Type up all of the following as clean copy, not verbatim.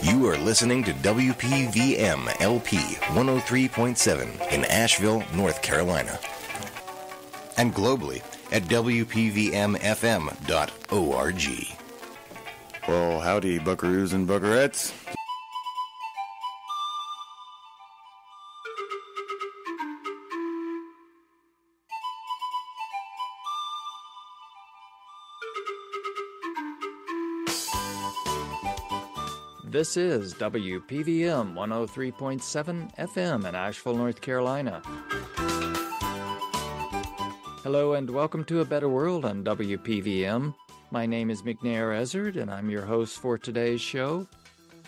You are listening to WPVM LP 103.7 in Asheville, North Carolina. And globally at WPVMFM.org. Well, howdy, buckaroos and buckarettes. This is WPVM 103.7 FM in Asheville, North Carolina. Hello and welcome to A Better World on WPVM. My name is McNair, Ezzard, and I'm your host for today's show.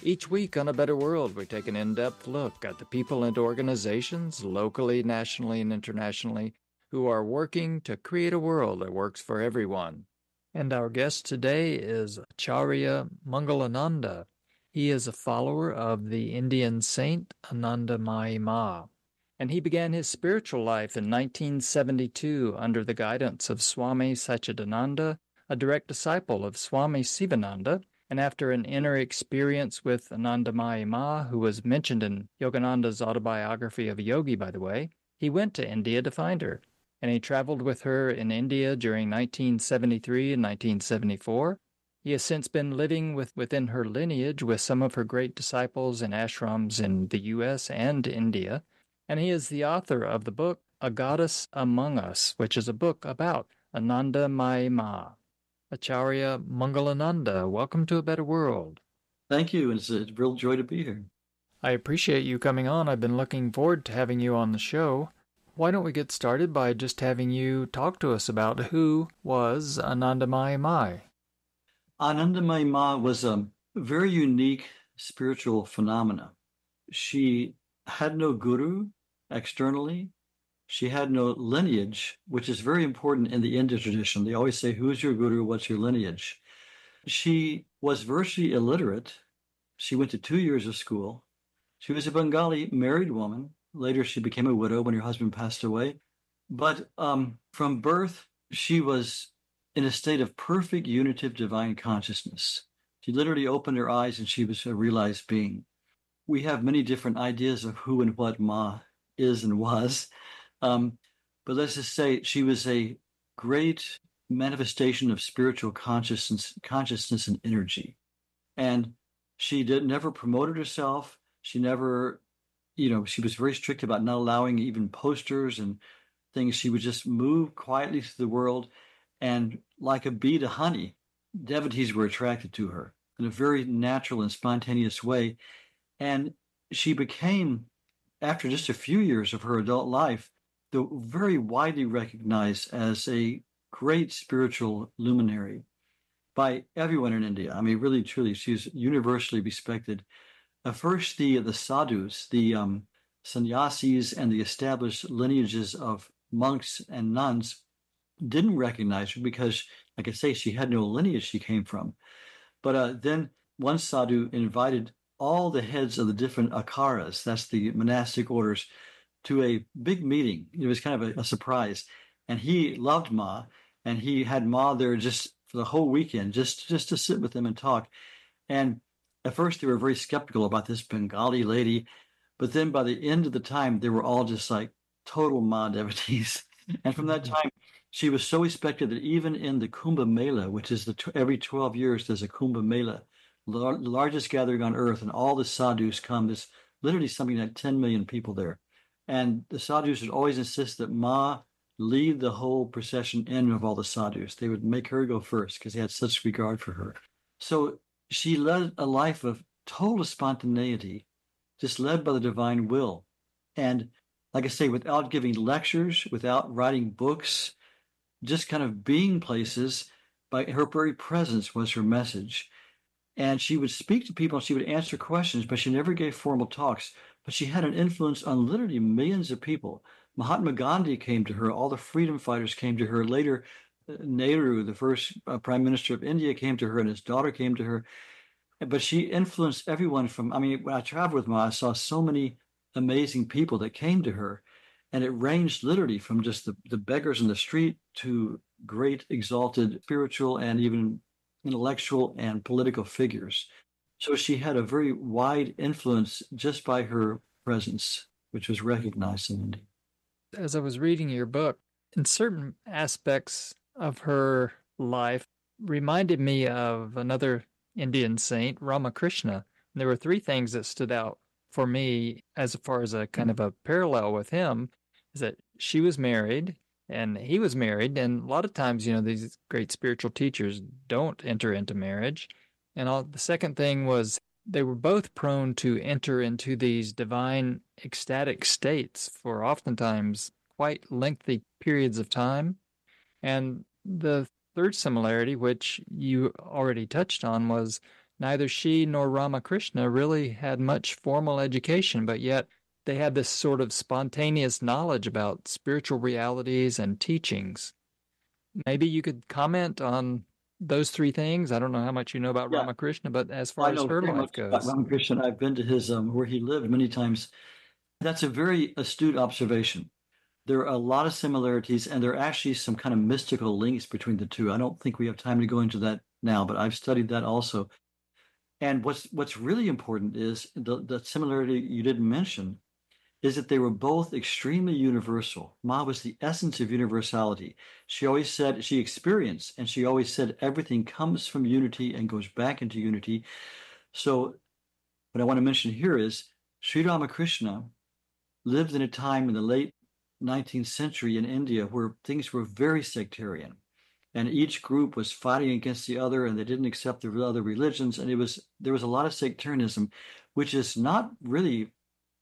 Each week on A Better World, we take an in-depth look at the people and organizations, locally, nationally, and internationally, who are working to create a world that works for everyone. And our guest today is Acharya Mangalananda. He is a follower of the Indian saint Anandamayi Ma, and he began his spiritual life in 1972 under the guidance of Swami Satchidananda, a direct disciple of Swami Sivananda, and after an inner experience with Anandamayi Ma, who was mentioned in Yogananda's autobiography of a yogi, by the way, he went to India to find her, and he traveled with her in India during 1973 and 1974. He has since been living within her lineage with some of her great disciples in ashrams in the U.S. and India, and he is the author of the book A Goddess Among Us, which is a book about Anandamayi Ma. Acharya Mangalananda, welcome to A Better World. Thank you. It's a real joy to be here. I appreciate you coming on. I've been looking forward to having you on the show. Why don't we get started by just having you talk to us about who was Anandamayi Ma? Anandamayi Ma was a very unique spiritual phenomena. She had no guru externally. She had no lineage, which is very important in the Indian tradition. They always say, who's your guru? What's your lineage? She was virtually illiterate. She went to 2 years of school. She was a Bengali married woman. Later, she became a widow when her husband passed away. But from birth, she was in a state of perfect unitive divine consciousness. She literally opened her eyes and she was a realized being. We have many different ideas of who and what Ma is and was. But let's just say she was a great manifestation of spiritual consciousness and energy. And she never promoted herself. She never, she was very strict about not allowing even posters and things. She would just move quietly through the world. And like a bee to honey, devotees were attracted to her in a very natural and spontaneous way. And she became, after just a few years of her adult life, very widely recognized as a great spiritual luminary by everyone in India. I mean, really, truly, she's universally respected. First, the sadhus, the sannyasis, and the established lineages of monks and nuns didn't recognize her because, like I say, she had no lineage she came from. But then one sadhu invited all the heads of the different akaras, that's the monastic orders, to a big meeting. It was kind of a surprise. And he loved Ma, and he had Ma there just for the whole weekend, just to sit with them and talk. And at first they were very skeptical about this Bengali lady, but then by the end of the time, they were all just like total Ma devotees. And from that time, she was so respected that even in the Kumbh Mela, which is every 12 years, there's a Kumbh Mela, the largest gathering on earth, and all the sadhus come. There's literally something like 10 million people there. And the sadhus would always insist that Ma lead the whole procession in of all the sadhus. They would make her go first because they had such regard for her. So she led a life of total spontaneity, just led by the divine will. And like I say, without giving lectures, without writing books, just kind of being places, by her very presence was her message. And she would speak to people, and she would answer questions, but she never gave formal talks. But she had an influence on literally millions of people. Mahatma Gandhi came to her. All the freedom fighters came to her. Later, Nehru, the first prime minister of India, came to her, and his daughter came to her. But she influenced everyone from, when I traveled with Ma, I saw so many amazing people that came to her. And it ranged literally from just the beggars in the street to great exalted spiritual and even intellectual and political figures. So she had a very wide influence just by her presence, which was recognized in India. As I was reading your book, in certain aspects of her life reminded me of another Indian saint, Ramakrishna. There were three things that stood out for me as far as a kind of a parallel with him, is that she was married and he was married. And a lot of times, these great spiritual teachers don't enter into marriage. And the second thing was they were both prone to enter into these divine ecstatic states for oftentimes quite lengthy periods of time. And the third similarity, which you already touched on, was neither she nor Ramakrishna really had much formal education, but yet they had this sort of spontaneous knowledge about spiritual realities and teachings. Maybe you could comment on those three things. I don't know how much you know about Ramakrishna, but as far as her life goes. Ramakrishna, I've been to his where he lived many times. That's a very astute observation. There are a lot of similarities, and there are actually some kind of mystical links between the two. I don't think we have time to go into that now, but I've studied that also. And what's really important is the similarity you didn't mention is that they were both extremely universal. Ma was the essence of universality. She always said, she experienced, and she always said everything comes from unity and goes back into unity. So what I want to mention here is Sri Ramakrishna lived in a time in the late 19th century in India where things were very sectarian. And each group was fighting against the other, and they didn't accept the other religions. And there was a lot of sectarianism, which is not really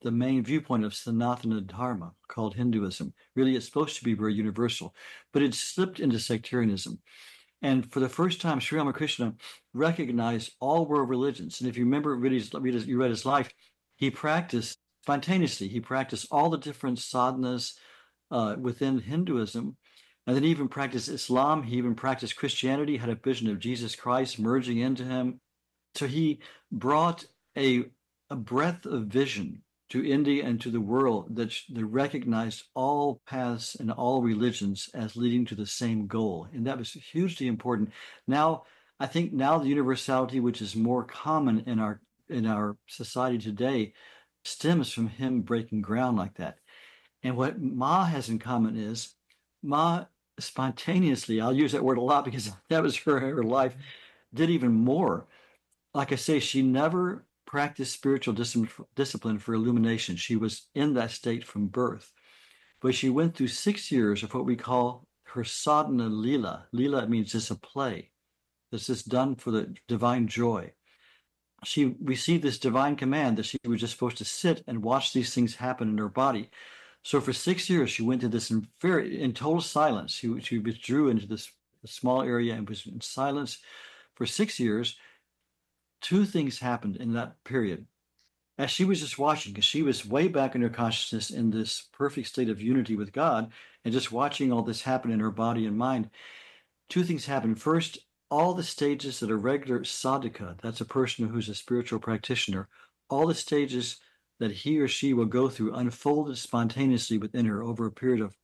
the main viewpoint of Sanatana Dharma, called Hinduism. Really, it's supposed to be very universal, but it slipped into sectarianism. And for the first time, Sri Ramakrishna recognized all world religions. And if you remember, you read his life, he practiced spontaneously. He practiced all the different sadhanas within Hinduism. And then he even practiced Islam. He even practiced Christianity, had a vision of Jesus Christ merging into him. So he brought a breadth of vision to India and to the world that recognized all paths and all religions as leading to the same goal. And that was hugely important. Now, I think the universality, which is more common in our society today, stems from him breaking ground like that. And what Ma has in common is Ma spontaneously, I'll use that word a lot because that was her life, did even more. Like I say, she never practiced spiritual discipline for illumination. She was in that state from birth. But she went through 6 years of what we call her sadhana lila. Lila means it's a play. This is done for the divine joy. She received this divine command that she was just supposed to sit and watch these things happen in her body. So for 6 years, she went to this in total silence. She withdrew into this small area and was in silence for 6 years. Two things happened in that period. As she was just watching, because she was way back in her consciousness in this perfect state of unity with God, and just watching all this happen in her body and mind, two things happened. First, all the stages that a regular sadhaka, that's a person who's a spiritual practitioner, all the stages that he or she will go through unfolded spontaneously within her over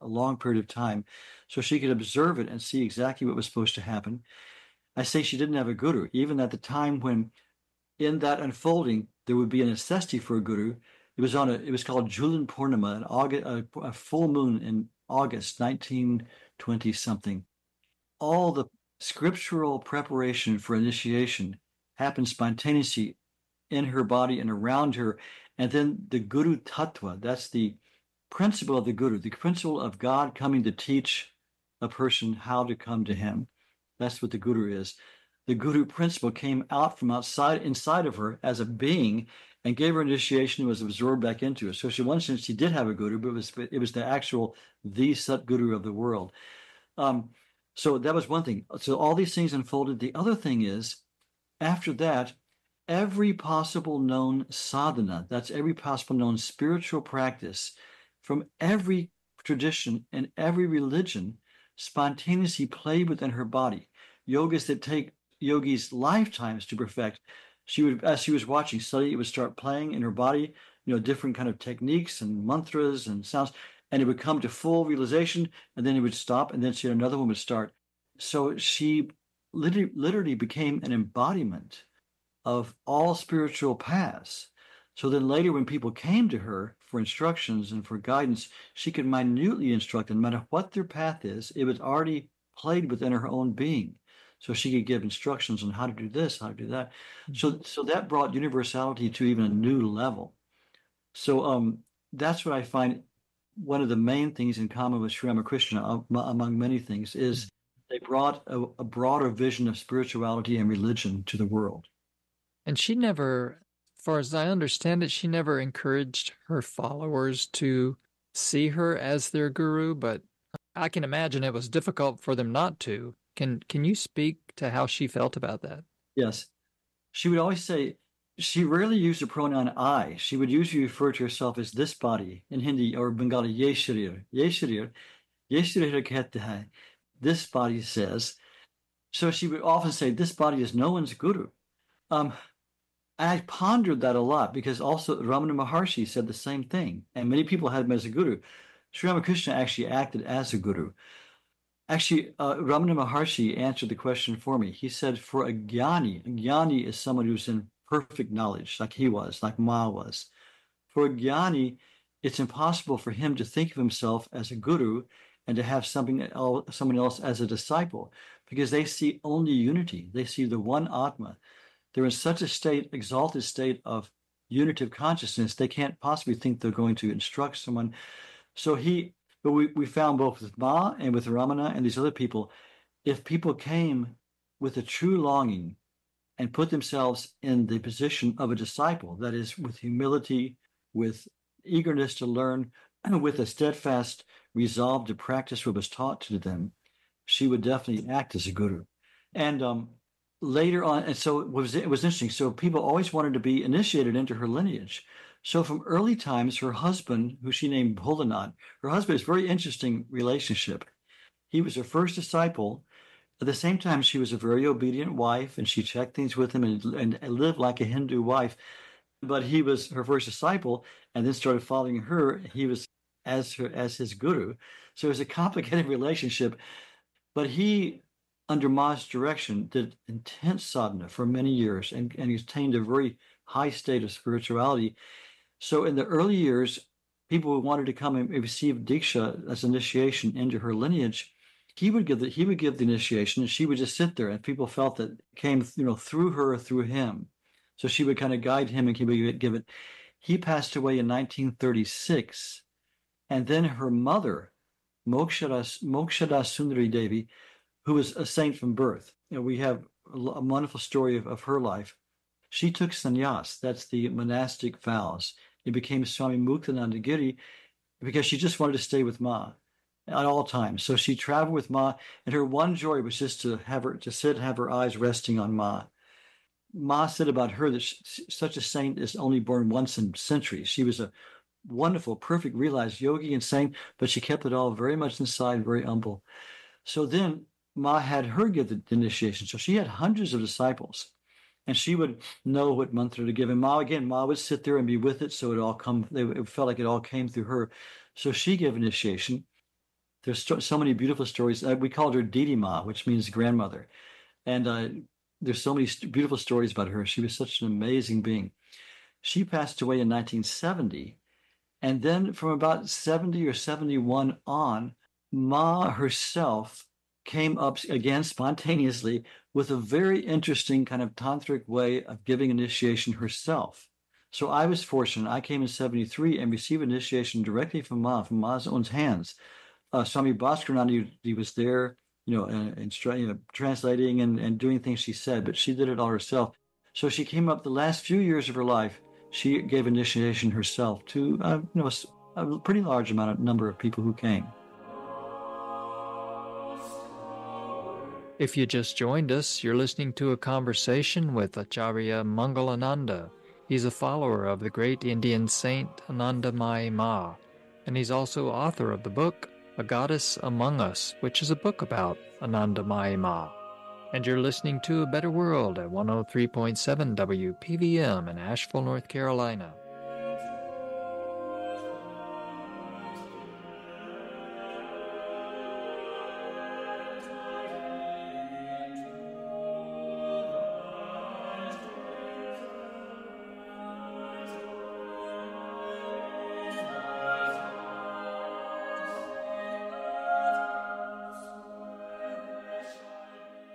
a long period of time, so she could observe it and see exactly what was supposed to happen. I say she didn't have a guru, even at the time when in that unfolding there would be a necessity for a guru. It was called Julan Purnima, a full moon in August 1920 something. All the scriptural preparation for initiation happened spontaneously in her body and around her. And then the Guru Tattva, that's the principle of the Guru, the principle of God coming to teach a person how to come to him. That's what the Guru is. The Guru principle came out from inside of her as a being and gave her initiation and was absorbed back into her. So in one sense, she did have a Guru, but it was the Satguru of the world. So that was one thing. So all these things unfolded. The other thing is, after that, every possible known sadhana, that's every possible known spiritual practice from every tradition and every religion, spontaneously played within her body. Yogas that take yogis lifetimes to perfect. She would, as she was watching, suddenly it would start playing in her body, different kind of techniques and mantras and sounds, and it would come to full realization, and then it would stop, and then another one would start. So she literally became an embodiment of all spiritual paths. So then later when people came to her for instructions and for guidance, she could minutely instruct them, no matter what their path is, it was already played within her own being. So she could give instructions on how to do this, how to do that. So that brought universality to even a new level. So that's what I find one of the main things in common with Sri Ramakrishna, among many things, is they brought a broader vision of spirituality and religion to the world. And she never, as far as I understand it, she never encouraged her followers to see her as their guru, but I can imagine it was difficult for them not to. Can you speak to how she felt about that? Yes. She would always say, she rarely used the pronoun I. She would usually refer to herself as this body in Hindi or Bengali, ye sharir. Ye sharir, ye sharir kehte hai. This body says. So she would often say, this body is no one's guru. I pondered that a lot because also Ramana Maharshi said the same thing, and many people had him as a guru. Sri Ramakrishna actually acted as a guru. Actually, Ramana Maharshi answered the question for me. He said, for a jnani is someone who's in perfect knowledge, like he was, like Ma was. For a jnani, it's impossible for him to think of himself as a guru and to have someone else as a disciple, because they see only unity. They see the one Atma. They're in such a state, exalted state of unitive consciousness, they can't possibly think they're going to instruct someone. So but we found both with Ma and with Ramana and these other people, if people came with a true longing and put themselves in the position of a disciple, that is, with humility, with eagerness to learn, and with a steadfast resolve to practice what was taught to them, she would definitely act as a guru. And later on, and so it was interesting. So people always wanted to be initiated into her lineage. So from early times, her husband, who she named Bholanath, her husband is a very interesting relationship. He was her first disciple. At the same time, she was a very obedient wife, and she checked things with him and lived like a Hindu wife. But he was her first disciple, and then started following her. He was as his guru. So it was a complicated relationship. But he, under Ma's direction, did intense sadhana for many years and he attained a very high state of spirituality. So in the early years, people who wanted to come and receive Diksha as initiation into her lineage, he would give the initiation, and she would just sit there, and people felt that it came through her or through him. So she would kind of guide him and he would give it. He passed away in 1936, and then her mother, Mokshada Sundari Devi, who was a saint from birth. We have a wonderful story of her life. She took sannyas, that's the monastic vows. It became Swami Muktananda Giri because she just wanted to stay with Ma at all times. So she traveled with Ma, and her one joy was just to sit and have her eyes resting on Ma. Ma said about her that such a saint is only born once in centuries. She was a wonderful, perfect, realized yogi and saint, but she kept it all very much inside, very humble. So then Ma had her give the initiation. So she had hundreds of disciples, and she would know what mantra to give. And Ma would sit there and be with it, so it felt like it all came through her. So she gave initiation. There's so many beautiful stories. We called her Didi Ma, which means grandmother. And there's so many beautiful stories about her. She was such an amazing being. She passed away in 1970. And then from about 70 or 71 on, Ma herself came up again spontaneously with a very interesting kind of tantric way of giving initiation herself. So I was fortunate. I came in 73 and received initiation directly from Ma's own hands. Swami Bhaskarananda was there, translating and doing things she said, but she did it all herself. So she came up the last few years of her life. She gave initiation herself to a pretty large number of people who came. If you just joined us, you're listening to a conversation with Acharya Mangalananda. He's a follower of the great Indian saint Anandamayi Ma, and he's also author of the book A Goddess Among Us, which is a book about Anandamayi Ma. And you're listening to A Better World at 103.7 WPVM in Asheville, North Carolina.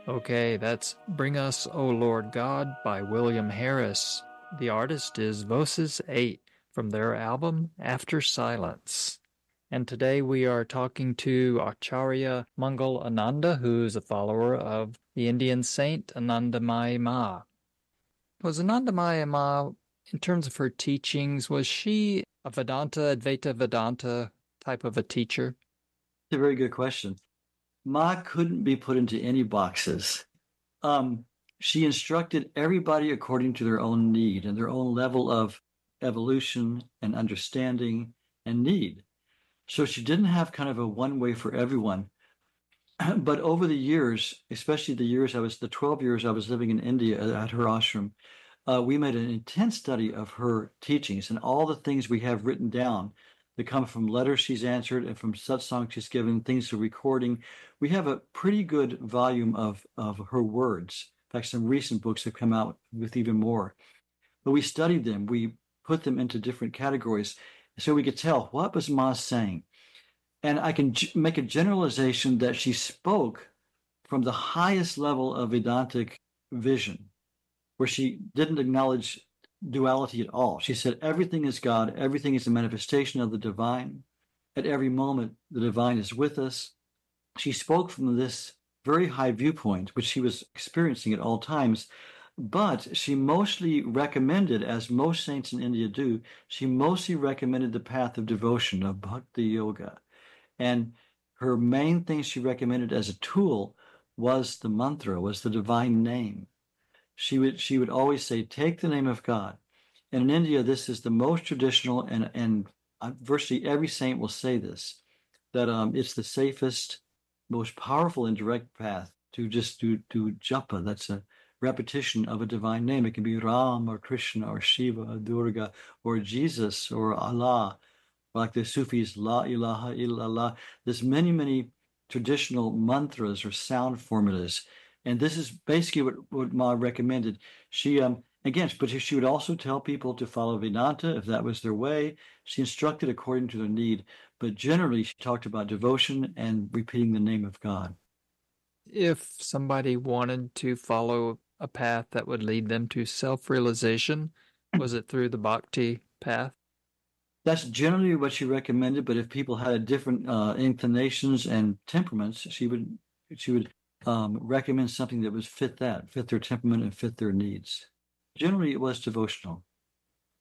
Okay, that's Bring Us, O Lord God by William Harris. The artist is Voces 8 from their album After Silence. And today we are talking to Acharya Mangalananda, who's a follower of the Indian saint Anandamayi Ma. Was Anandamayi Ma, in terms of her teachings, was she a Vedanta, Advaita Vedanta type of a teacher? It's a very good question. Ma couldn't be put into any boxes. She instructed everybody according to their own need and their own level of evolution and understanding and need. So she didn't have kind of a one way for everyone. But over the years, especially the 12 years I was living in India at her ashram, we made an intense study of her teachings and all the things we have written down that come from letters she's answered and from satsang she's given, things to recording. We have a pretty good volume of her words. In fact, some recent books have come out with even more. But we studied them. We put them into different categories so we could tell what was Ma saying. And I can make a generalization that she spoke from the highest level of Vedantic vision, where she didn't acknowledge duality at all. She said everything is God, everything is a manifestation of the divine. At every moment, the divine is with us. She spoke from this very high viewpoint, which she was experiencing at all times. But she mostly recommended, as most saints in India do, she mostly recommended the path of devotion, of bhakti yoga. And her main thing she recommended as a tool was the mantra, was the divine name. She would always say, take the name of God. And in India, this is the most traditional, and virtually every saint will say this, that it's the safest, most powerful and direct path to just do japa. That's a repetition of a divine name. It can be Ram or Krishna or Shiva or Durga or Jesus or Allah. Like the Sufis, La ilaha illallah. There's many, many traditional mantras or sound formulas. And this is basically what Ma recommended. She, but she would also tell people to follow Vedanta if that was their way. She instructed according to their need. But generally, she talked about devotion and repeating the name of God. If somebody wanted to follow a path that would lead them to self-realization, was it through the bhakti path? That's generally what she recommended, but if people had different inclinations and temperaments, she would recommend something that would fit their temperament and fit their needs. Generally, it was devotional.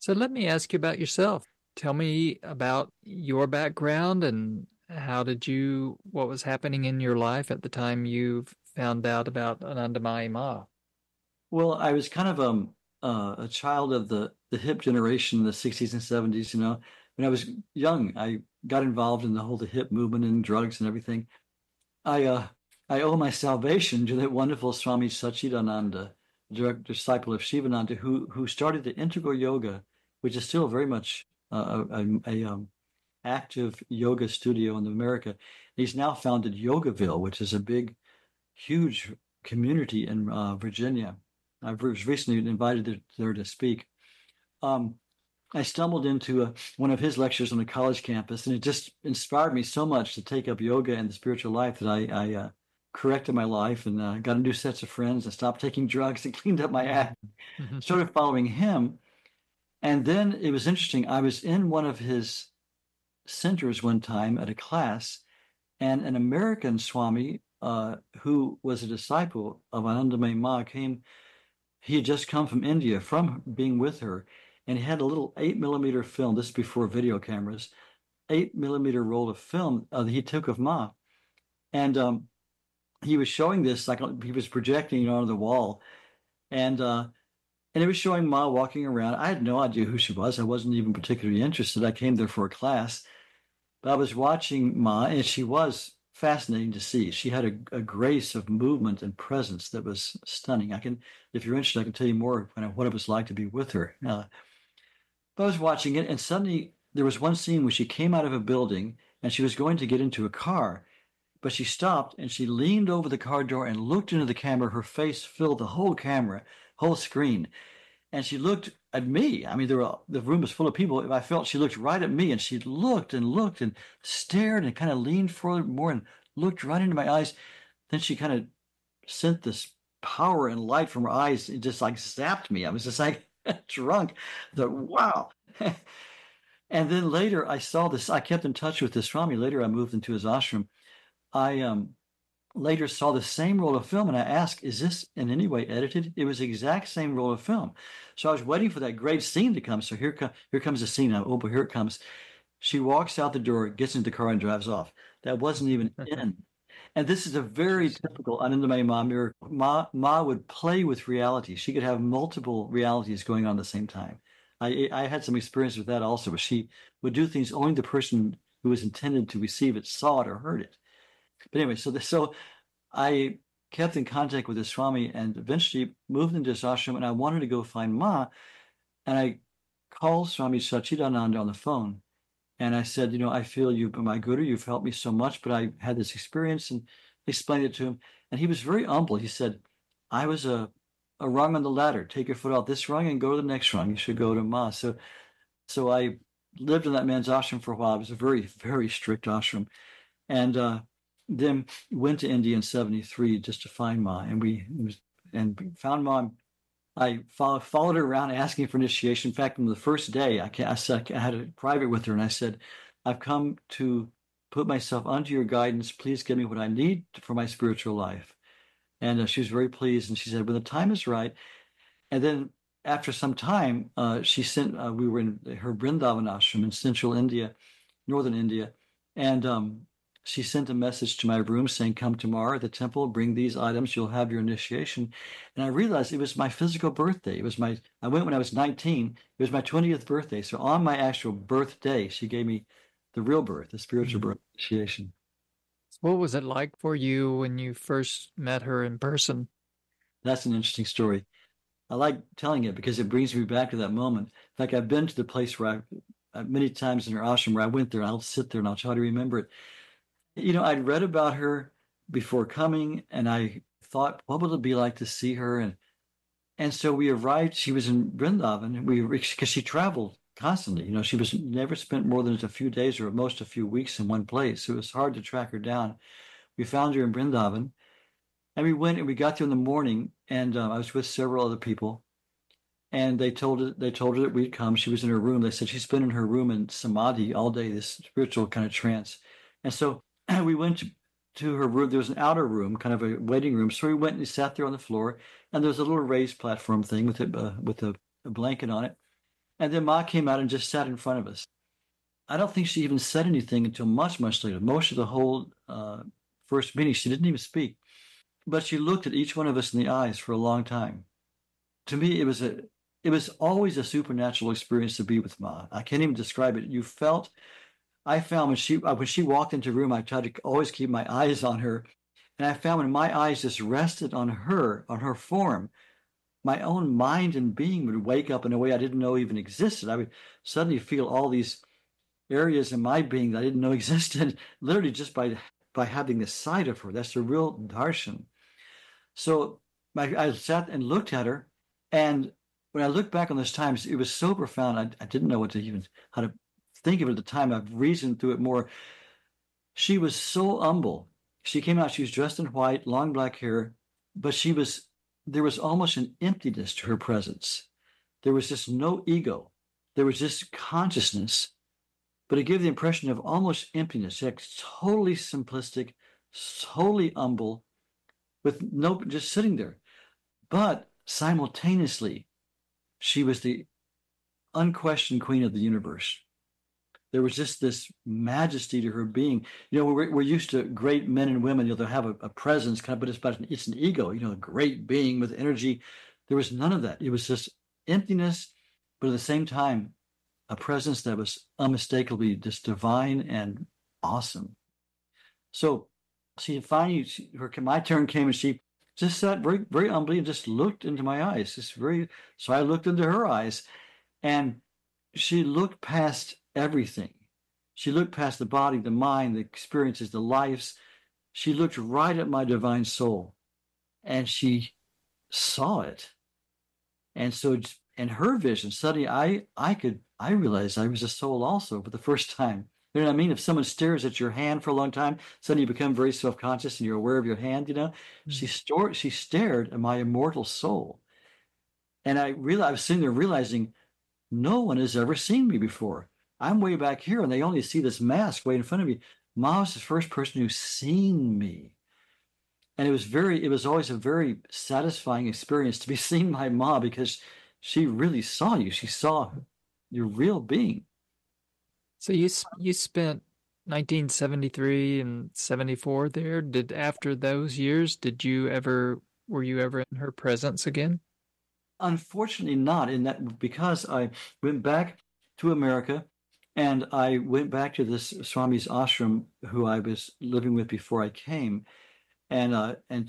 So let me ask you about yourself. Tell me about your background and what was happening in your life at the time you found out about Anandamayi Ma? Well, I was kind of a child of the hip generation in the 60s and 70s, When I was young, I got involved in the hip movement and drugs and everything. I owe my salvation to that wonderful Swami Satchidananda, direct disciple of Shivananda, who started the integral yoga, which is still very much a active yoga studio in America. He's now founded Yogaville, which is a big, huge community in Virginia. I was recently invited there to speak. I stumbled into one of his lectures on a college campus, and it just inspired me so much to take up yoga and the spiritual life that I corrected my life and got a new set of friends and stopped taking drugs and cleaned up my act. Started following him. And then it was interesting. I was in one of his centers one time at a class, and an American Swami who was a disciple of Anandamayi Ma came. He had just come from India from being with her, and he had a little 8mm film. This is before video cameras, 8mm roll of film that he took of Ma, and he was showing this like he was projecting it onto the wall, and it was showing Ma walking around. I had no idea who she was. I wasn't even particularly interested. I came there for a class, but I was watching Ma, and she was fascinating to see. She had a grace of movement and presence that was stunning. If you're interested, I can tell you more what it was like to be with her. But I was watching it, and suddenly there was one scene where she came out of a building, and she was going to get into a car, but she stopped, and she leaned over the car door and looked into the camera. Her face filled the whole camera, whole screen. And she looked at me. I mean, the room was full of people. I felt she looked right at me, and she looked and stared and kind of leaned forward more and looked right into my eyes. Then she kind of sent this power and light from her eyes. It just like zapped me. I was just like drunk. I thought, wow. And then later I saw this. I kept in touch with this Swami. Later I moved into his ashram. I later saw the same roll of film, and I asked, is this in any way edited? It was the exact same roll of film. So I was waiting for that great scene to come. So here comes the scene now. Oh, but here it comes. She walks out the door, gets into the car, and drives off. That wasn't even in. And this is a very typical Anandamayi Ma miracle. Ma would play with reality. She could have multiple realities going on at the same time. I had some experience with that also, but she would do things only the person who was intended to receive it saw it or heard it. But anyway, so I kept in contact with the Swami and eventually moved into this ashram, and I wanted to go find Ma. And I called Swami Satchidananda on the phone. And I said, I feel you've been my guru. You've helped me so much, but I had this experience, and explained it to him. And he was very humble. He said, I was a rung on the ladder. Take your foot off this rung and go to the next rung. You should go to Ma. So I lived in that man's ashram for a while. It was a very, very strict ashram. And then went to India in 73 just to find Ma. And we found Ma. I followed her around asking for initiation. In fact, on the first day, I had a private with her, and I said, I've come to put myself under your guidance. Please give me what I need for my spiritual life. And she was very pleased, and she said, when the time is right. And then after some time, she sent, we were in her Vrindavan ashram in central India, northern India, and she sent a message to my room saying, come tomorrow at the temple, bring these items, you'll have your initiation. And I realized it was my physical birthday. I went when I was 19. It was my 20th birthday. So on my actual birthday, she gave me the real birth, the spiritual birth initiation. What was it like for you when you first met her in person? That's an interesting story. I like telling it because it brings me back to that moment. In fact, I've been to the place where many times in her ashram where I went there, and I'll sit there and I'll try to remember it. I'd read about her before coming, and I thought, what would it be like to see her? And so we arrived. She was in Vrindavan, because she traveled constantly. She was never spent more than a few days or at most a few weeks in one place. So it was hard to track her down. We found her in Vrindavan, and we went and we got there in the morning, and I was with several other people, and they told her that we'd come. She was in her room. They said she's been in her room in samadhi all day, this spiritual kind of trance. And so we went to her room. There was an outer room, kind of a waiting room. So we went and we sat there on the floor, and there was a little raised platform thing with a blanket on it. And then Ma came out and just sat in front of us. I don't think she even said anything until much, much later. Most of the whole first meeting, she didn't even speak. But she looked at each one of us in the eyes for a long time. To me, it was always a supernatural experience to be with Ma. I can't even describe it. I found when she walked into the room, I tried to always keep my eyes on her. And I found when my eyes just rested on her form, my own mind and being would wake up in a way I didn't know even existed. I would suddenly feel all these areas in my being that I didn't know existed, literally just by having the sight of her. That's the real darshan. So I sat and looked at her, and when I look back on those times, it was so profound. I didn't know how to think of it at the time. I've reasoned through it more. She was so humble. She came out, she was dressed in white, long black hair, but there was almost an emptiness to her presence. There was just no ego. There was just consciousness, but it gave the impression of almost emptiness, like totally simplistic, totally humble, just sitting there. But simultaneously, she was the unquestioned queen of the universe. There was just this majesty to her being. We're used to great men and women. They'll have a presence, but it's an ego. A great being with energy. There was none of that. It was just emptiness, but at the same time, a presence that was unmistakably just divine and awesome. So, my turn came, and she just sat very, very humbly and just looked into my eyes. So I looked into her eyes, and she looked past everything. She looked past the body, the mind, the experiences, the lives. She looked right at my divine soul, and she saw it. And so in her vision, suddenly I realized I was a soul also for the first time. You know what I mean? If someone stares at your hand for a long time, suddenly you become very self-conscious and you're aware of your hand, you know? She stared at my immortal soul. And I was sitting there realizing no one has ever seen me before. I'm way back here and they only see this mask way in front of me. Ma was the first person who's seen me. And it was always a very satisfying experience to be seen by Ma because she really saw you. She saw your real being. So you spent 1973 and 74 there. Did after those years, were you ever in her presence again? Unfortunately not in that because I went back to America and I went back to this Swami's ashram who I was living with before I came and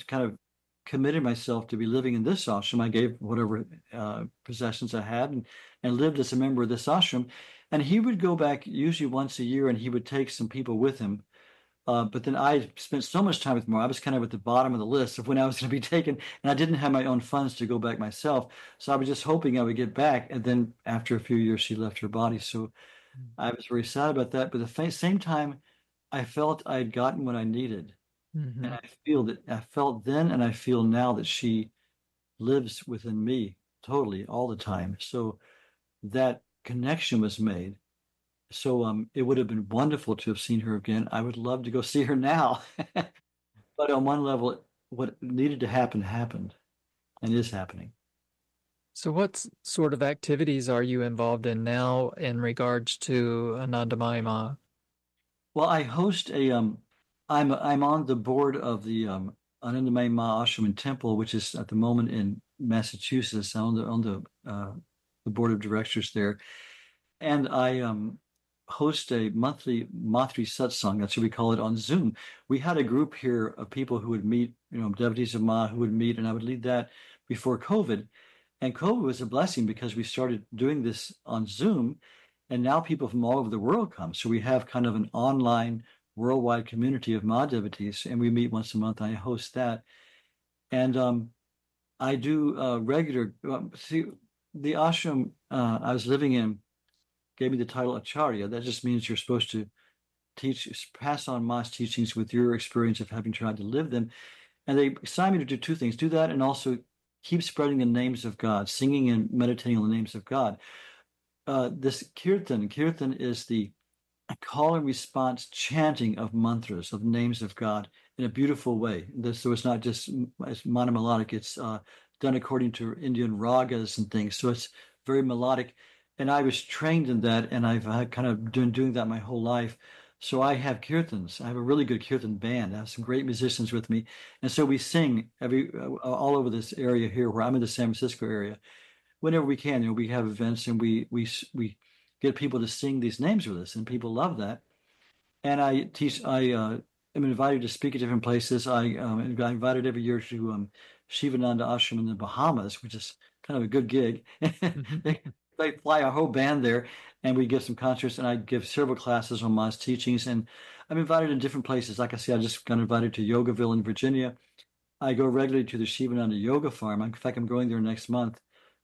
kind of committed myself to be living in this ashram. I gave whatever possessions I had and lived as a member of this ashram. And he would go back usually once a year and he would take some people with him. But then I spent so much time with Ma. I was kind of at the bottom of the list of when I was going to be taken, and I didn't have my own funds to go back myself. So I was just hoping I would get back. And then after a few years, she left her body. So I was very sad about that. But at the same time, I felt I had gotten what I needed. Mm-hmm. And I felt then and I feel now that she lives within me totally all the time. So that connection was made. So it would have been wonderful to have seen her again. I would love to go see her now. But on one level, what needed to happen happened and is happening. So what sort of activities are you involved in now in regards to Anandamayi Ma? Well, I host I'm on the board of the Anandamayi Ma Ashram and Temple, which is at the moment in Massachusetts. I'm on the board of directors there, and I host a monthly Matri Satsang. That's what we call it on Zoom. We had a group here of people who would meet, devotees of Ma who would meet, and I would lead that before COVID. And COVID was a blessing because we started doing this on Zoom, and now people from all over the world come. So we have kind of an online worldwide community of Ma devotees, and we meet once a month. I host that, and I do regular. See, the ashram I was living in gave me the title Acharya. That just means you're supposed to pass on Ma's teachings with your experience of having tried to live them. And they assigned me to do two things: do that, and also keep spreading the names of God, singing and meditating on the names of God. This kirtan is the call and response chanting of mantras, of names of God in a beautiful way. So it's not just monomelodic, it's done according to Indian ragas and things. So it's very melodic. And I was trained in that, and I've kind of been doing that my whole life. So I have kirtans. I have a really good kirtan band. I have some great musicians with me. And so we sing all over this area here where I'm in the San Francisco area. Whenever we can, we have events and we get people to sing these names with us, and people love that. And I teach. I am invited to speak at different places. I got invited every year to Shivananda Ashram in the Bahamas, which is kind of a good gig. They fly our whole band there, and we give some concerts, and I give several classes on Ma's teachings. And I'm invited in different places. Like I said, I just got invited to Yogaville in Virginia. I go regularly to the Shivananda Yoga Farm. In fact, I'm going there next month.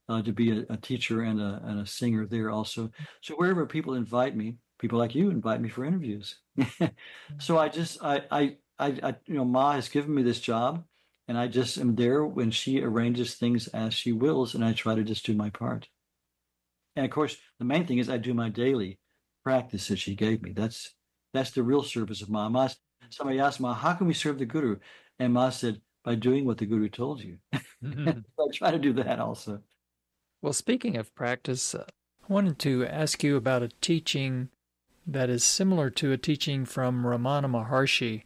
To be a teacher and a singer there also. So wherever people invite me, people like you invite me for interviews. So Ma has given me this job, and I just am there when she arranges things as she wills, and I try to just do my part. And of course, the main thing is I do my daily practice that she gave me. That's the real service of Ma. Somebody asked Ma, how can we serve the Guru? And Ma said, by doing what the Guru told you. I try to do that also. Well, speaking of practice, I wanted to ask you about a teaching that is similar to a teaching from Ramana Maharshi.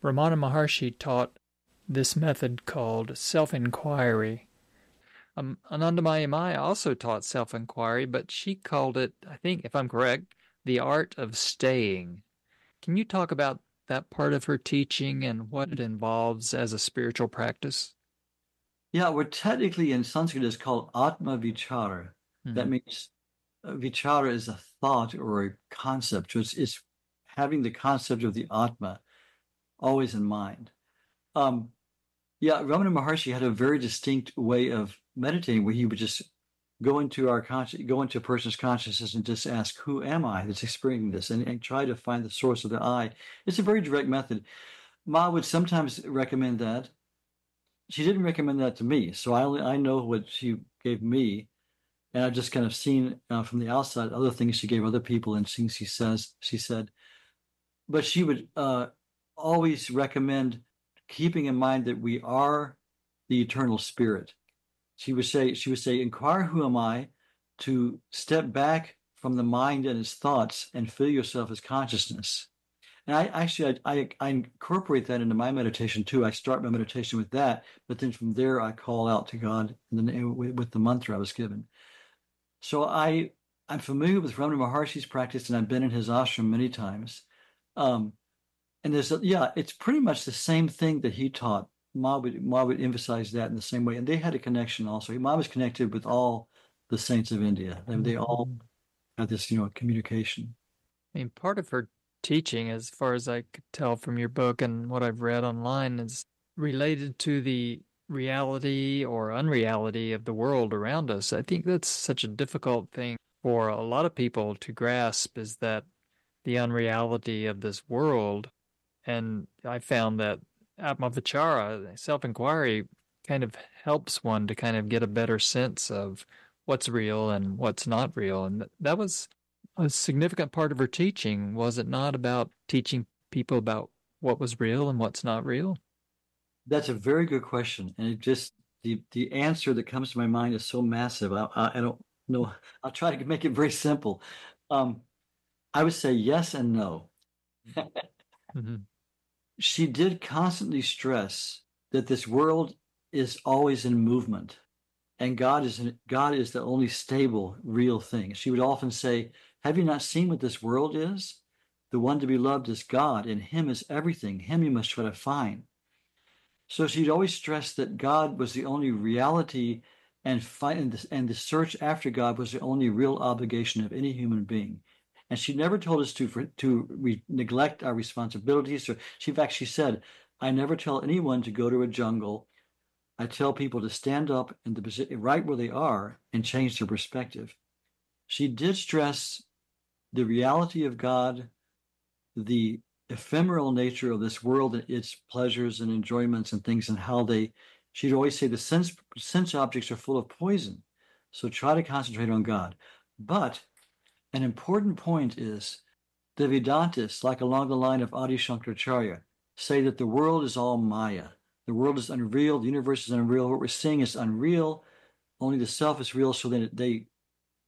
Ramana Maharshi taught this method called self-inquiry. Anandamayi Ma also taught self-inquiry, but she called it, I think, if I'm correct, the art of staying. Can you talk about that part of her teaching and what it involves as a spiritual practice? Yeah, we're technically in Sanskrit is called Atma Vichara. Mm-hmm. That means Vichara is a thought or a concept. So it's having the concept of the Atma always in mind. Ramana Maharshi had a very distinct way of meditating where he would just go into go into a person's consciousness and just ask, who am I that's experiencing this? And try to find the source of the I. It's a very direct method. Ma would sometimes recommend that. She didn't recommend that to me, so I know what she gave me, and I've just kind of seen from the outside other things she gave other people and things she said. But she would always recommend keeping in mind that we are the eternal spirit. She would say, inquire, who am I? To step back from the mind and its thoughts and feel yourself as consciousness. And I incorporate that into my meditation too. I start my meditation with that, but then from there I call out to God with the mantra I was given. So I'm familiar with Ramana Maharshi's practice, and I've been in his ashram many times. And it's pretty much the same thing that he taught. Ma would emphasize that in the same way, and they had a connection also. Ma was connected with all the saints of India, and they all had this, communication. I mean, part of her teaching, as far as I could tell from your book and what I've read online, is related to the reality or unreality of the world around us. I think that's such a difficult thing for a lot of people to grasp, is that the unreality of this world. And I found that Atmavichara, self-inquiry, kind of helps one to kind of get a better sense of what's real and what's not real. And that was a significant part of her teaching, was it not, about teaching people about what was real and what's not real? That's a very good question. And it just, the answer that comes to my mind is so massive. I don't know. I'll try to make it very simple. I would say yes and no. Mm-hmm. She did constantly stress that this world is always in movement, and God is the only stable, real thing. She would often say, have you not seen what this world is? The one to be loved is God, and him is everything. Him you must try to find. So she'd always stress that God was the only reality, and the search after God was the only real obligation of any human being. And she never told us to neglect our responsibilities. She said, I never tell anyone to go to a jungle. I tell people to stand up right where they are and change their perspective. She did stress the reality of God, the ephemeral nature of this world and its pleasures and enjoyments and things, and how she'd always say the sense objects are full of poison. So try to concentrate on God. But an important point is the Vedantists, like along the line of Adi Shankaracharya, say that the world is all Maya. The world is unreal. The universe is unreal. What we're seeing is unreal. Only the self is real. So then they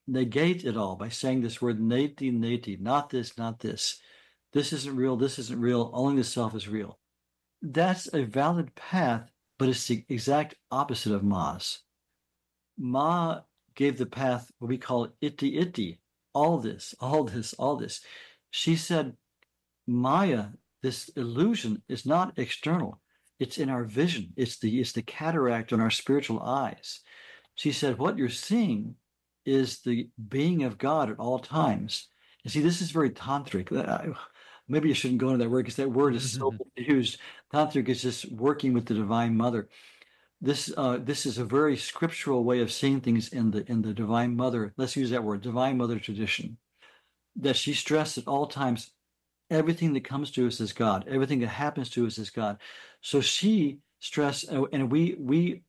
negate it all by saying this word neti, neti, not this, not this. This isn't real. This isn't real. Only the self is real. That's a valid path, but it's the exact opposite of Ma's. Ma gave the path, what we call iti iti. All this. She said, Maya, this illusion, is not external. It's in our vision. It's the cataract on our spiritual eyes. She said, what you're seeing is the being of God at all times. And see, this is very tantric. Maybe you shouldn't go into that word because that word is so used. Tantric is just working with the Divine Mother. This is a very scriptural way of seeing things in the Divine Mother. Let's use that word, Divine Mother tradition. That she stressed at all times, everything that comes to us is God. Everything that happens to us is God. So she stressed, and we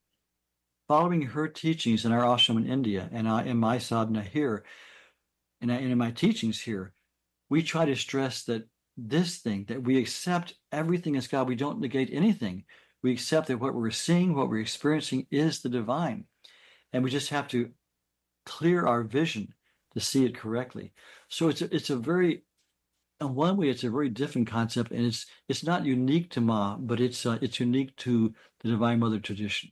following her teachings in our ashram in India, and in my sadhana here, and in my teachings here, we try to stress that this thing, that we accept everything as God. We don't negate anything. We accept that what we're seeing, what we're experiencing is the divine. And we just have to clear our vision to see it correctly. So it's a very, in one way, it's a very different concept, and it's not unique to Ma, but it's unique to the Divine Mother tradition.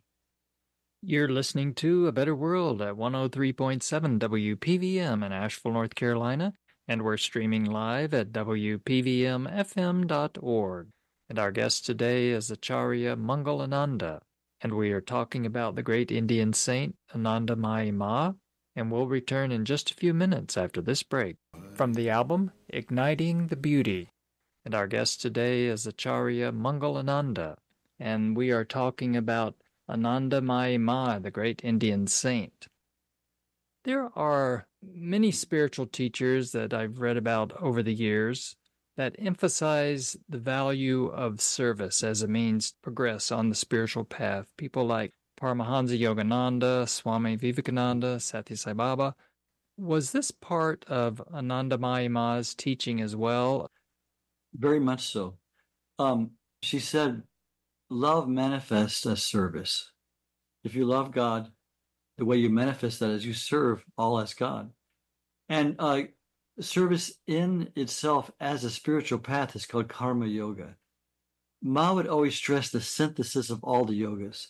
You're listening to A Better World at 103.7 WPVM in Asheville, North Carolina, and we're streaming live at WPVMFM.org. And our guest today is Acharya Mangalananda, and we are talking about the great Indian saint Anandamayi Ma, and we'll return in just a few minutes after this break. From the album, Igniting the Beauty. And our guest today is Acharya Mangalananda, and we are talking about Anandamayi Ma, the great Indian saint. There are many spiritual teachers that I've read about over the years that emphasize the value of service as a means to progress on the spiritual path. People like Paramahansa Yogananda, Swami Vivekananda, Sathya Sai Baba. Was this part of Anandamayi Ma's teaching as well? Very much so. She said, love manifests as service. If you love God, the way you manifest that is you serve all as God. And service in itself as a spiritual path is called karma yoga. Ma would always stress the synthesis of all the yogas.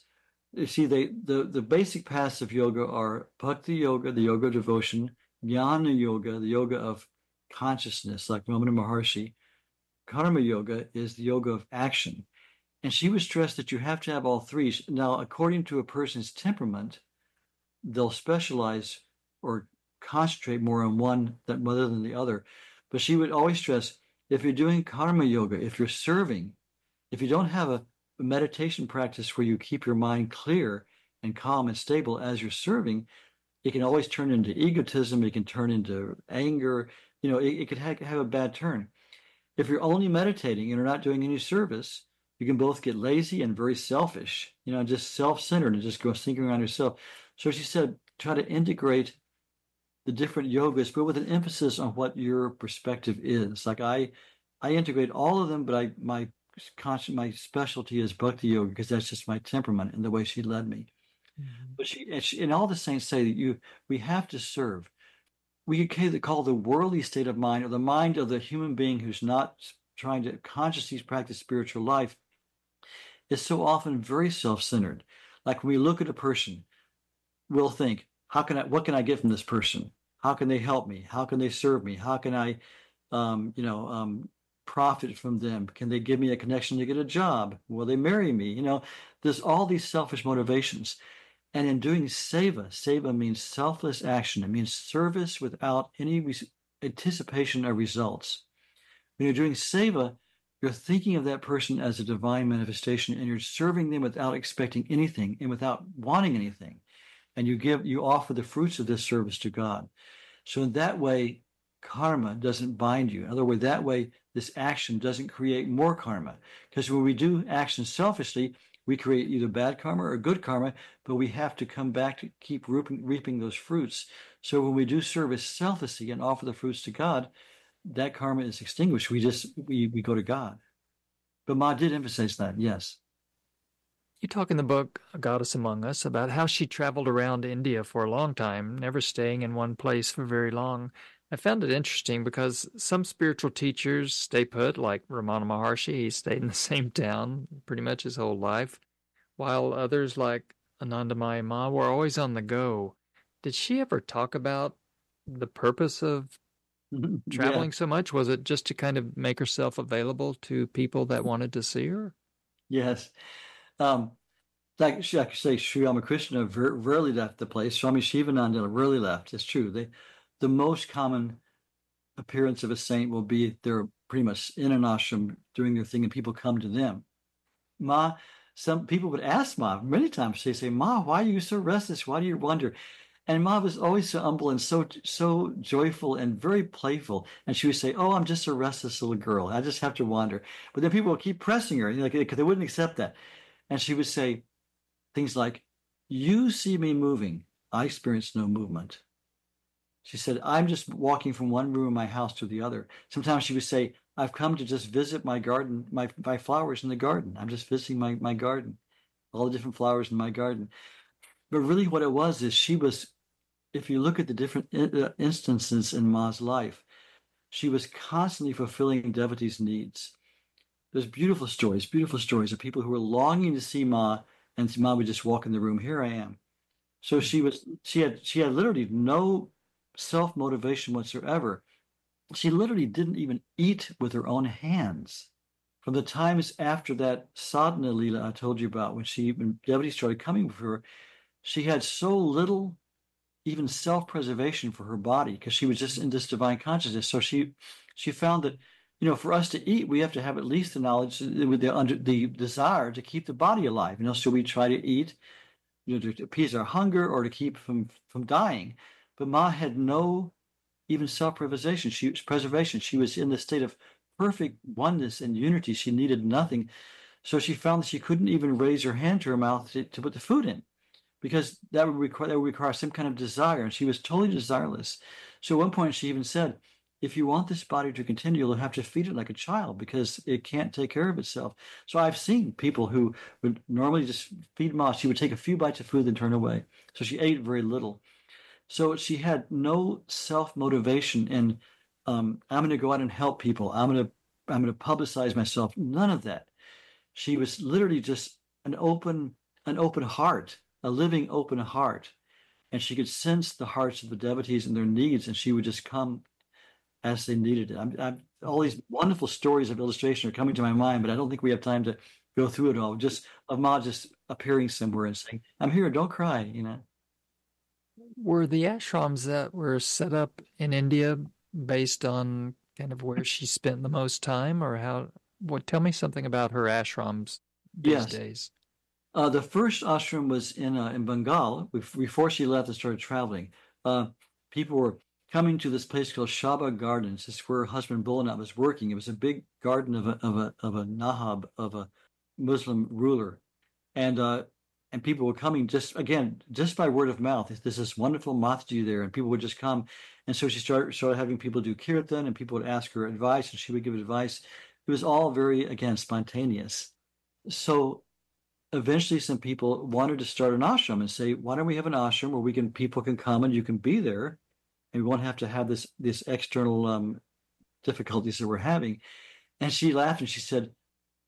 You see, the basic paths of yoga are bhakti yoga, the yoga of devotion, jnana yoga, the yoga of consciousness, like Ramana Maharshi. Karma yoga is the yoga of action. And she would stress that you have to have all three. Now, according to a person's temperament, they'll specialize or concentrate more on one rather than the other. But she would always stress, if you're doing karma yoga, if you're serving, if you don't have a meditation practice where you keep your mind clear and calm and stable as you're serving, it can always turn into egotism. It can turn into anger. It could have a bad turn. If you're only meditating and you're not doing any service, you can both get lazy and very selfish, just self-centered and just go thinking around yourself. So she said, try to integrate the different yogas, but with an emphasis on what your perspective is. Like I integrate all of them, but my specialty is bhakti yoga because that's just my temperament and the way she led me. Mm-hmm. But she and all the saints say that we have to serve. We could call the worldly state of mind, or the mind of the human being who's not trying to consciously practice spiritual life, is so often very self-centered. Like when we look at a person, we'll think, what can I get from this person? How can they help me? How can they serve me? How can I, profit from them? Can they give me a connection to get a job? Will they marry me? There's all these selfish motivations. And in doing seva means selfless action. It means service without any anticipation of results. When you're doing seva, you're thinking of that person as a divine manifestation, and you're serving them without expecting anything and without wanting anything. And you offer the fruits of this service to God. So in that way, karma doesn't bind you. In other words, that way, this action doesn't create more karma. Because when we do action selfishly, we create either bad karma or good karma, but we have to come back to keep reaping those fruits. So when we do service selflessly and offer the fruits to God, that karma is extinguished. We go to God. But Ma did emphasize that, yes. You talk in the book, A Goddess Among Us, about how she traveled around India for a long time, never staying in one place for very long. I found it interesting because some spiritual teachers stay put, like Ramana Maharshi. He stayed in the same town pretty much his whole life, while others, like Anandamayi Ma, were always on the go. Did she ever talk about the purpose of traveling so much? Was it just to kind of make herself available to people that wanted to see her? Yes. Like I could say, Sri Ramakrishna rarely left the place. Swami Shivananda rarely left. It's true. The most common appearance of a saint will be they're pretty much in an ashram doing their thing and people come to them. Ma, some people would ask Ma many times, they say, Ma, why are you so restless? Why do you wander? And Ma was always so humble and so joyful and very playful. And she would say, oh, I'm just a restless little girl. I just have to wander. But then people would keep pressing her because they wouldn't accept that. And she would say things like, you see me moving. I experience no movement. She said, I'm just walking from one room of my house to the other. Sometimes she would say, I've come to just visit my garden, my flowers in the garden. I'm just visiting my garden, all the different flowers in my garden. But really what it was is she was, if you look at the different instances in Ma's life, she was constantly fulfilling devotees' needs. There's beautiful stories of people who were longing to see Ma, and Ma would just walk in the room, here I am. So she had literally no self-motivation whatsoever. She literally didn't even eat with her own hands. From the times after that sadhana lila I told you about, when devotees started coming with her, she had so little even self-preservation for her body because she was just in this divine consciousness. So she found that, for us to eat, we have to have at least the knowledge, the desire to keep the body alive. So we try to eat, to appease our hunger or to keep from dying. But Ma had no even self-preservation. She was in the state of perfect oneness and unity. She needed nothing. So she found that she couldn't even raise her hand to her mouth to put the food in, because that would require some kind of desire, and she was totally desireless. So at one point she even said, if you want this body to continue, you'll have to feed it like a child because it can't take care of itself. So I've seen people who would normally just feed Ma. She would take a few bites of food and turn away. So she ate very little. So she had no self-motivation in, I'm going to go out and help people. I'm going to publicize myself. None of that. She was literally just an open heart, a living open heart. And she could sense the hearts of the devotees and their needs, and she would just come as they needed it. All these wonderful stories of illustration are coming to my mind, but I don't think we have time to go through it all. Just of Ma just appearing somewhere and saying, I'm here, don't cry, you know. Were the ashrams that were set up in India based on kind of where she spent the most time, or how? Tell me something about her ashrams these days. The first ashram was in Bengal before she left and started traveling. People were coming to this place called Shaba Gardens. This is where her husband Bholenath was working. It was a big garden of a Nahab, of a Muslim ruler, and people were coming just by word of mouth. There's this wonderful Mataji there, and people would just come. And so she started having people do kirtan, and people would ask her advice, and she would give advice. It was all very, again, spontaneous. So eventually some people wanted to start an ashram and say, why don't we have an ashram where people can come and you can be there, and we won't have to have this external difficulties that we're having. And she laughed and she said,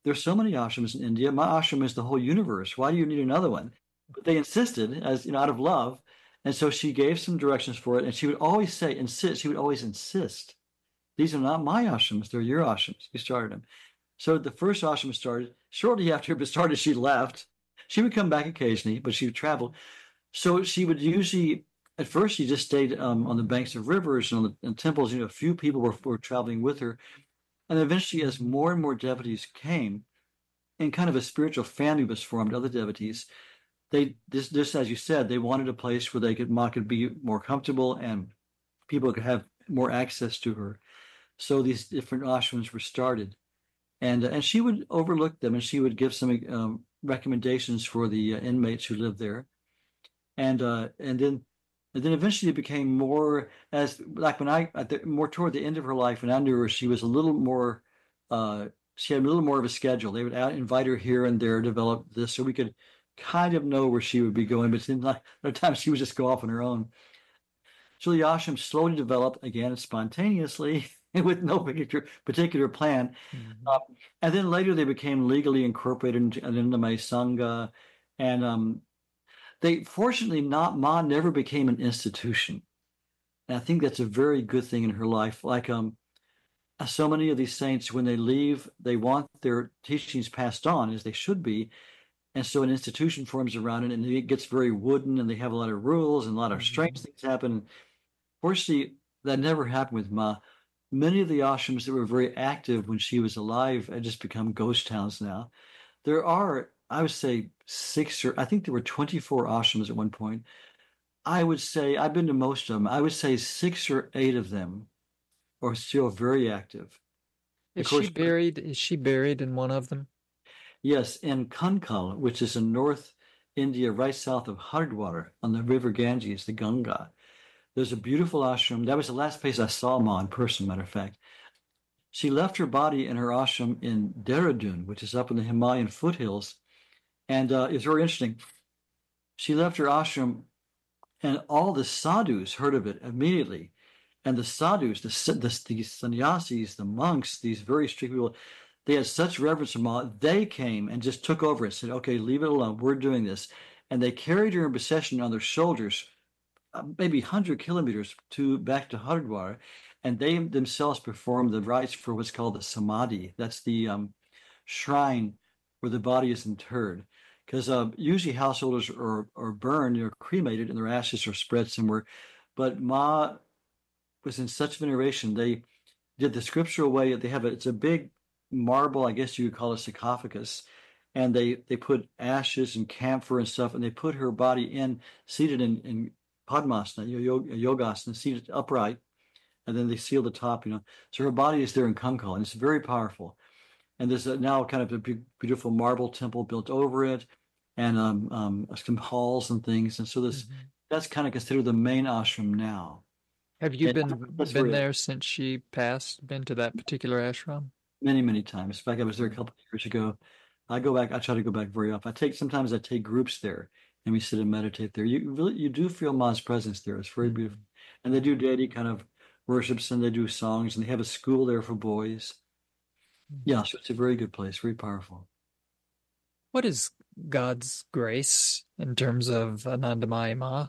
there's so many ashrams in India. My ashram is the whole universe. Why do you need another one? But they insisted, as out of love. And so she gave some directions for it. And she would always she would always insist, these are not my ashrams, they're your ashrams. You started them. So the first ashram started. Shortly after it started, she left. She would come back occasionally, but she would travel. So she would usually, at first, she just stayed on the banks of rivers and in temples. A few people were traveling with her. And eventually, as more and more devotees came, and kind of a spiritual family was formed, other devotees, just as you said, they wanted a place where Ma could be more comfortable and people could have more access to her. So these different ashrams were started. And she would overlook them, and she would give some recommendations for the inmates who lived there. And then eventually it became more, more toward the end of her life, when I knew her, she was a little more, she had a little more of a schedule. They would invite her here and there, develop this, so we could kind of know where she would be going. But then other times she would just go off on her own. So the ashram slowly developed, again, spontaneously, with no particular plan. Mm-hmm. And then later they became legally incorporated into Anandamayi Sangha. And Ma never became an institution. And I think that's a very good thing in her life. Like so many of these saints, when they leave, they want their teachings passed on, as they should be. And so an institution forms around it, and it gets very wooden, and they have a lot of rules, and a lot of strange things happen. Fortunately, that never happened with Ma. Many of the ashrams that were very active when she was alive had just become ghost towns now. There are, I would say, I think there were 24 ashrams at one point. I would say, I've been to most of them, I would say 6 or 8 of them are still very active. Is she buried in one of them? Yes, in Kankal, which is in North India, right south of Haridwar, on the river Ganges, the Ganga. There's a beautiful ashram. That was the last place I saw Ma in person, matter of fact. She left her body in her ashram in Dehradun, which is up in the Himalayan foothills. And it's very interesting. She left her ashram, and all the sadhus heard of it immediately. And the sadhus, the sannyasis, the monks, these very strict people, they had such reverence for Ma. They came and just took over and said, okay, leave it alone. We're doing this. And they carried her in procession on their shoulders, maybe 100 kilometers back to Haridwar, and they themselves performed the rites for what's called the samadhi. That's the shrine where the body is interred. Because usually householders are burned or cremated, and their ashes are spread somewhere. But Ma was in such veneration. They did the scriptural way. It's a big marble, I guess you could call it, sarcophagus. And they put ashes and camphor and stuff, and they put her body seated in Padmasana, yogasana, seated upright, and then they seal the top, So her body is there in Kankal, and it's very powerful. And there's now kind of a beautiful marble temple built over it, and some halls and things. And so that's kind of considered the main ashram now. Have you been there since she passed, been to that particular ashram? Many, many times. In fact, I was there a couple of years ago. I try to go back very often. Sometimes I take groups there, and we sit and meditate there. You do feel Ma's presence there. It's very beautiful. And they do deity kind of worships, and they do songs, and they have a school there for boys. Yeah, so it's a very good place, very powerful. What is God's grace in terms of Anandamayi Ma?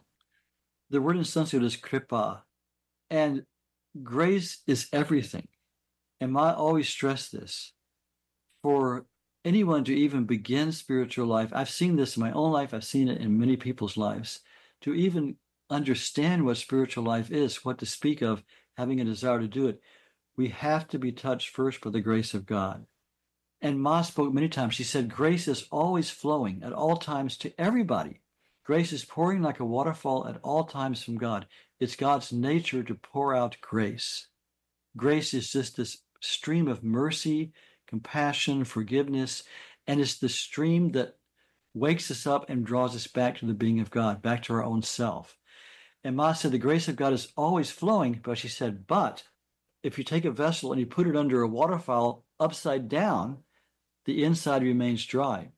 The word in Sanskrit is kripa, and grace is everything. And Ma always stressed this. For anyone to even begin spiritual life, I've seen this in my own life, I've seen it in many people's lives, to even understand what spiritual life is, what to speak of, having a desire to do it, we have to be touched first by the grace of God. And Ma spoke many times. She said, grace is always flowing at all times to everybody. Grace is pouring like a waterfall at all times from God. It's God's nature to pour out grace. Grace is just this stream of mercy, compassion, forgiveness, and it's the stream that wakes us up and draws us back to the being of God, back to our own self. And Ma said the grace of God is always flowing, but she said, but if you take a vessel and you put it under a waterfall upside down, the inside remains dry.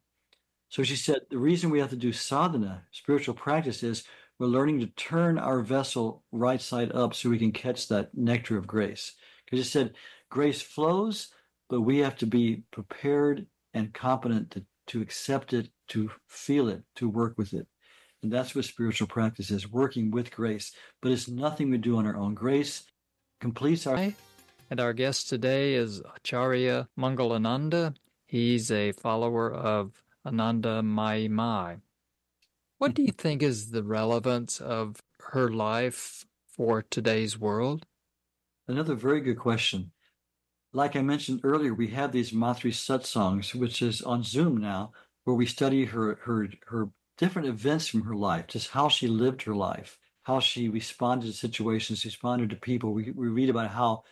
So she said, the reason we have to do sadhana, spiritual practice, is we're learning to turn our vessel right side up so we can catch that nectar of grace. Because she said, grace flows, but we have to be prepared and competent to accept it, to feel it, to work with it. And that's what spiritual practice is, working with grace. But it's nothing we do on our own. Grace completes our... And our guest today is Acharya Mangalananda. He's a follower of Anandamayi Ma. What do you think is the relevance of her life for today's world? Another very good question. Like I mentioned earlier, we have these Matri Satsangs, which is on Zoom now, where we study her different events from her life, just how she lived her life, how she responded to situations, responded to people. We read about how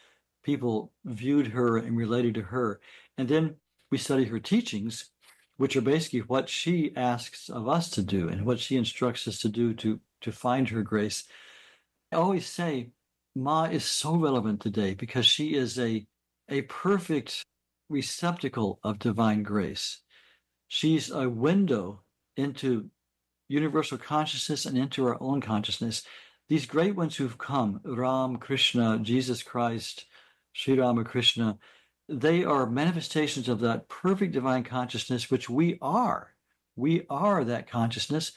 people viewed her and related to her. And then we study her teachings, which are basically what she asks of us to do and what she instructs us to do to find her grace. I always say Ma is so relevant today because she is a perfect receptacle of divine grace. She's a window into universal consciousness and into our own consciousness. These great ones who've come, Ram, Krishna, Jesus Christ, Sri Ramakrishna, they are manifestations of that perfect divine consciousness, which we are. We are that consciousness,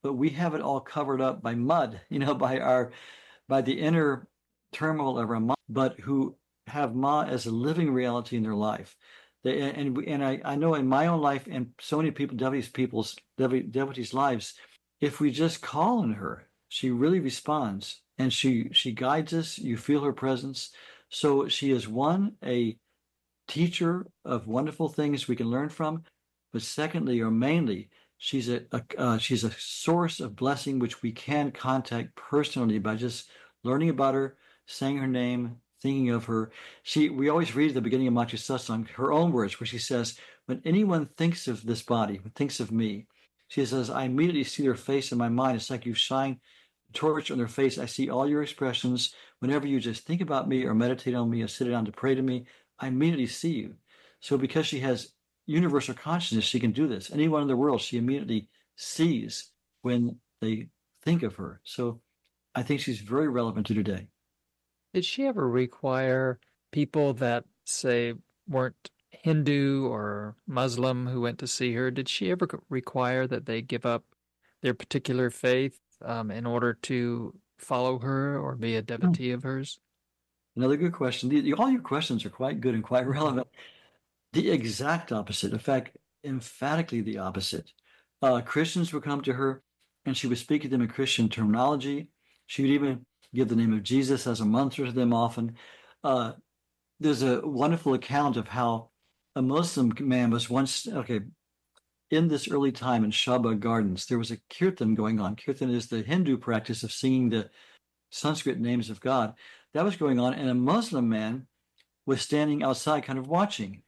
but we have it all covered up by mud, by the inner turmoil of our mind, but who have Ma as a living reality in their life. I know in my own life and so many devotees' lives, if we just call on her, she really responds and she guides us. You feel her presence. So she is a teacher of wonderful things we can learn from, but secondly or mainly, she's a source of blessing which we can contact personally by just learning about her, saying her name, thinking of her. We always read at the beginning of Matri Satsang her own words where she says, when anyone thinks of this body, thinks of me, she says, I immediately see their face in my mind. It's like you shine a torch on their face. I see all your expressions. Whenever you just think about me or meditate on me or sit down to pray to me, I immediately see you. So because she has universal consciousness, she can do this. Anyone in the world, she immediately sees when they think of her. So I think she's very relevant to today. Did she ever require people that, say, weren't Hindu or Muslim who went to see her, did she ever require that they give up their particular faith in order to follow her or be a devotee of hers? Another good question. All your questions are quite good and quite relevant. The exact opposite. In fact, emphatically the opposite. Christians would come to her and she would speak to them in Christian terminology. She would even give the name of Jesus as a mantra to them often. There's a wonderful account of how a Muslim man was once, in this early time in Shaba Gardens, there was a kirtan going on. Kirtan is the Hindu practice of singing the Sanskrit names of God. That was going on, and a Muslim man was standing outside kind of watching.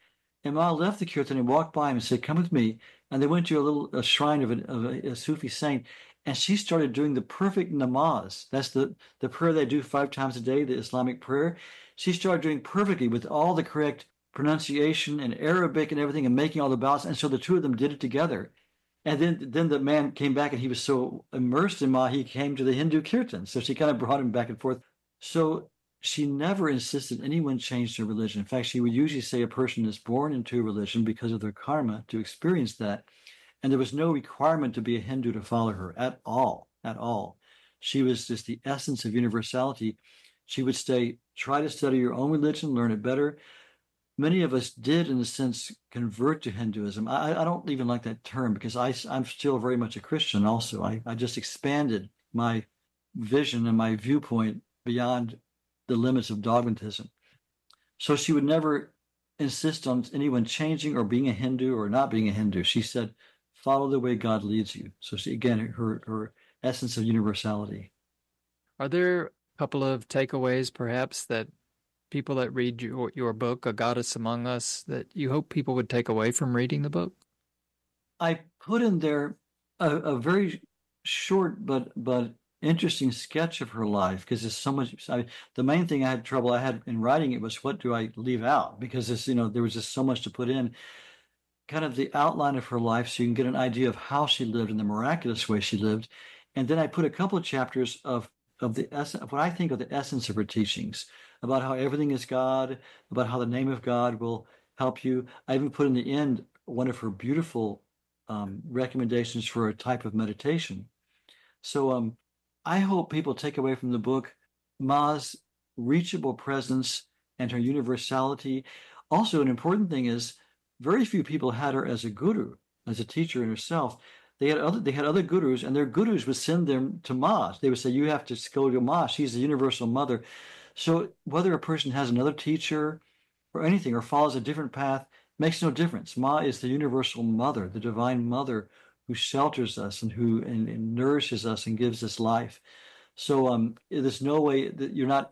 And Ma left the kirtan and walked by him and said, "Come with me." And they went to a shrine of a Sufi saint, and she started doing the perfect namaz. That's the prayer they do 5 times a day, the Islamic prayer. She started doing perfectly with all the correct pronunciation and Arabic and everything and making all the balance. And so the two of them did it together. And then the man came back and he was so immersed in Ma, he came to the Hindu kirtan. So she kind of brought him back and forth. So she never insisted anyone change their religion. In fact, she would usually say a person is born into a religion because of their karma to experience that. And there was no requirement to be a Hindu to follow her at all, at all. She was just the essence of universality. She would say, try to study your own religion, learn it better. Many of us did, in a sense, convert to Hinduism. I don't even like that term because I'm still very much a Christian also. I just expanded my vision and my viewpoint beyond the limits of dogmatism. So she would never insist on anyone changing or being a Hindu or not being a Hindu. She said, follow the way God leads you. So she, again, her essence of universality. Are there a couple of takeaways, perhaps, that people that read your book, A Goddess Among Us, that you hope people would take away from reading the book? I put in there a very short but interesting sketch of her life because there's so much. The main thing I had in writing it was what do I leave out, because there was just so much to put in. Kind of the outline of her life so you can get an idea of how she lived and the miraculous way she lived. And then I put a couple of chapters of the essence, of what I think of the essence of her teachings, about how everything is God, about how the name of God will help you. I even put in the end one of her beautiful recommendations for a type of meditation. So I hope people take away from the book Ma's reachable presence and her universality. Also, an important thing is very few people had her as a guru, as a teacher in herself. They had other gurus, and their gurus would send them to Ma. They would say, "You have to go to Ma. She's the universal mother." So whether a person has another teacher or anything, or follows a different path, makes no difference. Ma is the universal mother, the divine mother, who shelters us and who and nourishes us and gives us life. So there's no way that you're not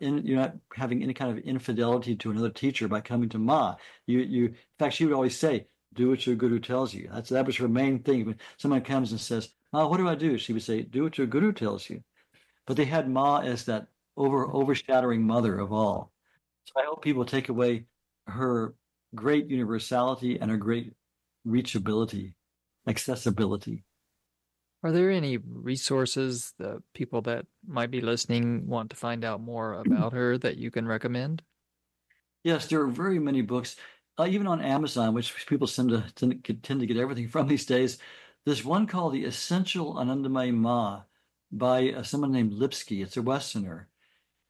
having any kind of infidelity to another teacher by coming to Ma. In fact, she would always say, "Do what your guru tells you." That was her main thing. When someone comes and says, "Ma, what do I do?" She would say, "Do what your guru tells you." But they had Ma as that overshadowing mother of all. So I hope people take away her great universality and her great reachability, accessibility. Are there any resources the people that might be listening want to find out more about her that you can recommend? Yes, there are very many books, even on Amazon, which people tend to get everything from these days. There's one called The Essential Anandamayi Ma by someone named Lipsky. It's a Westerner.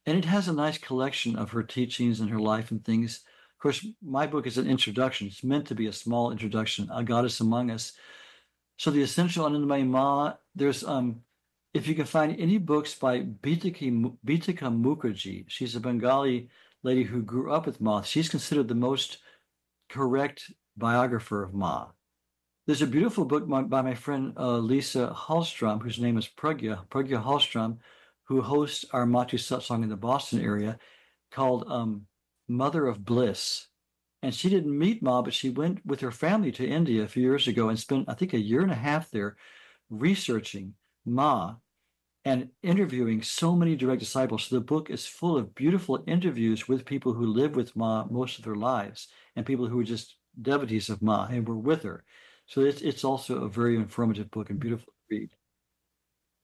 And it has a nice collection of her teachings and her life and things. Of course, my book is an introduction. It's meant to be a small introduction, A Goddess Among Us. So The Essential Anandamayi Ma, there's, if you can find any books by Bitika Mukherjee, she's a Bengali lady who grew up with Ma. She's considered the most correct biographer of Ma. There's a beautiful book by my friend Lisa Hallstrom, whose name is Pragya Hallstrom, who hosts our Matri Satsang in the Boston area, called Mother of Bliss. And she didn't meet Ma, but she went with her family to India a few years ago and spent, I think, a year and a half there researching Ma and interviewing so many direct disciples. So the book is full of beautiful interviews with people who live with Ma most of their lives and people who were just devotees of Ma and were with her. So it's also a very informative book and beautiful to read.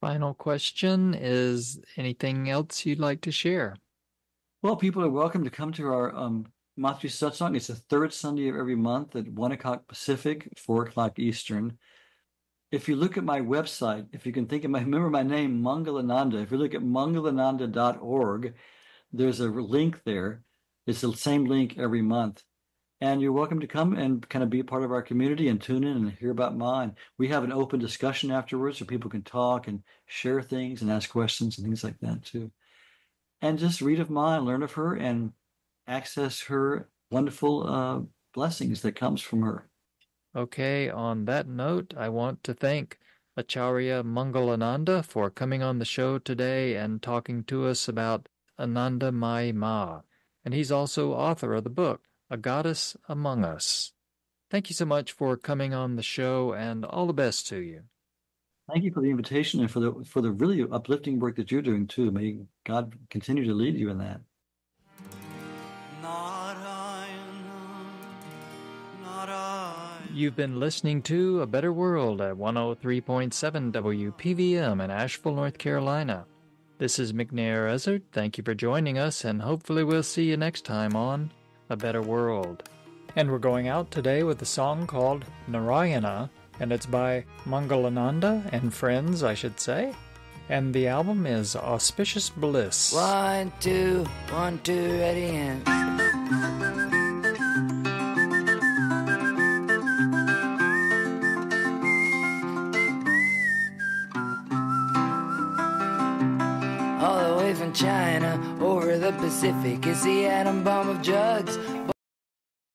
Final question, is anything else you'd like to share? Well, people are welcome to come to our Matri Satsang. It's the third Sunday of every month at 1 o'clock Pacific, 4 o'clock Eastern. If you look at my website, if you can remember my name, Mangalananda. If you look at mangalananda.org, there's a link there. It's the same link every month. And you're welcome to come and kind of be a part of our community and tune in and hear about Ma. And we have an open discussion afterwards so people can talk and share things and ask questions and things like that too. And just read of Ma and learn of her and access her wonderful blessings that comes from her. Okay, on that note, I want to thank Acharya Mangalananda for coming on the show today and talking to us about Anandamayi Ma. And he's also author of the book, A Goddess Among Us. Thank you so much for coming on the show, and all the best to you. Thank you for the invitation and for the really uplifting work that you're doing too. May God continue to lead you in that. You've been listening to A Better World at 103.7 WPVM in Asheville, North Carolina. This is McNair Ezzard. Thank you for joining us, and hopefully we'll see you next time on A Better World. And we're going out today with a song called Narayana, and it's by Mangalananda and friends, I should say. And the album is Auspicious Bliss. 1, 2, 1, 2, ready and... All the way from China over the Pacific is the atom bomb of drugs.